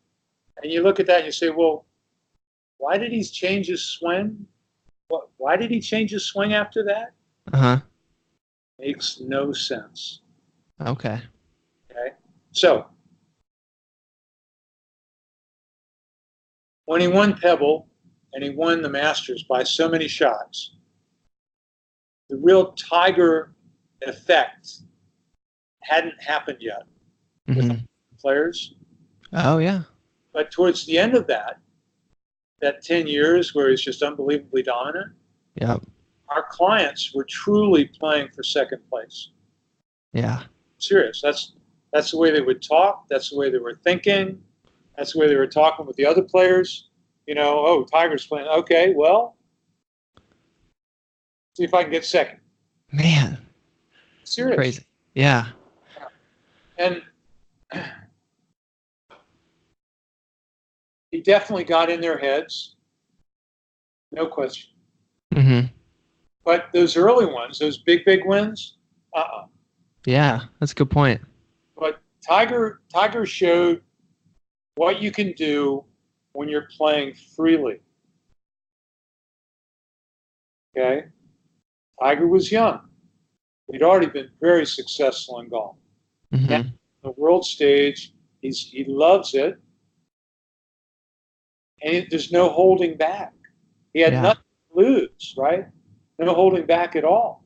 And you look at that and you say, well, why did he change his swing? Why did he change his swing after that? Uh-huh. Makes no sense. Okay. Okay, so when he won Pebble and he won the Masters by so many shots, the real Tiger effect hadn't happened yet with Mm-hmm. players. Oh yeah. But towards the end of that 10 years where he's just unbelievably dominant, Yep. our clients were truly playing for second place. Yeah. Serious. That's the way they would talk. That's the way they were thinking. That's the way they were talking with the other players. You know, oh, Tiger's playing. Okay, well, see if I can get second. Man. Serious. Crazy. Yeah. And he definitely got in their heads, no question. Mm-hmm. But those early ones, those big wins, Yeah, that's a good point. But Tiger showed what you can do when you're playing freely. Okay? Tiger was young. He'd already been very successful in golf. Mm-hmm. Now, the world stage, he loves it. And there's no holding back. He had nothing to lose, right? No holding back at all.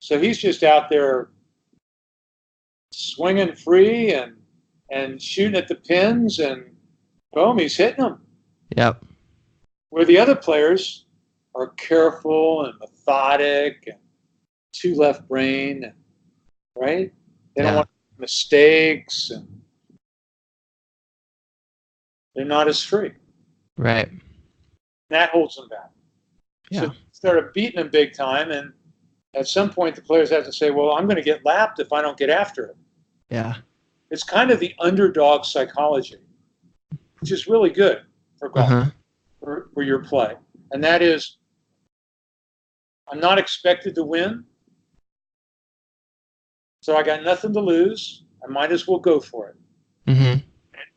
So he's just out there swinging free and shooting at the pins, and boom, he's hitting them. Yep. Where the other players are careful and methodic and two left brain, right? They don't want mistakes, and they're not as free. Right. That holds them back. Yeah. So started beating them big time, and at some point the players have to say, well, I'm going to get lapped if I don't get after it. Yeah. It's kind of the underdog psychology, which is really good for golf, Uh-huh. for your play. And that is, I'm not expected to win, So I got nothing to lose. I might as well go for it. Mm-hmm.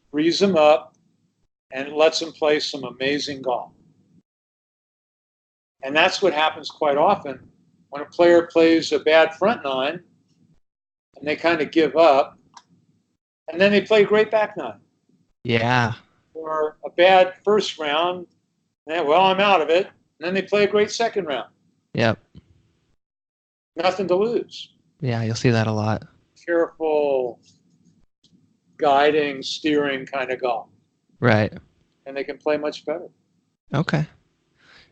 Frees them up and lets them play some amazing golf. And that's what happens quite often when a player plays a bad front nine and they kind of give up, and then they play a great back nine. Yeah. Or a bad first round, and well, I'm out of it. And then they play a great second round. Yep. Nothing to lose. Yeah, you'll see that a lot. Careful, guiding, steering kind of golf. Right. And they can play much better. Okay.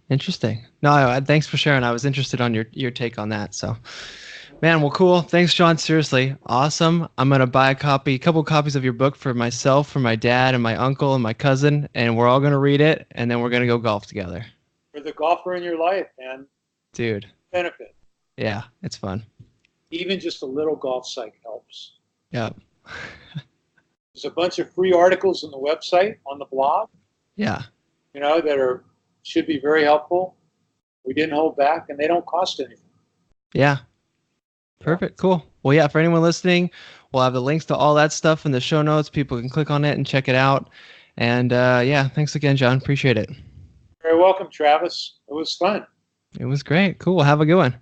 Interesting. No, thanks for sharing. I was interested on your take on that. So, man, well, cool. Thanks, John. Seriously, awesome. I'm gonna buy a couple copies of your book for myself, for my dad, and my uncle and my cousin, and we're all gonna read it, and then we're gonna go golf together. For the golfer in your life, man, Dude. benefit. Yeah, it's fun. Even just a little golf site helps. Yeah. There's a bunch of free articles on the website, on the blog, Yeah. that should be very helpful. We didn't hold back, and they don't cost anything. Yeah. Perfect. Cool. Well, yeah, for anyone listening, we'll have the links to all that stuff in the show notes. People can click on it and check it out. And yeah, thanks again, John. Appreciate it. Very welcome, Travis. It was fun. It was great. Cool. Have a good one.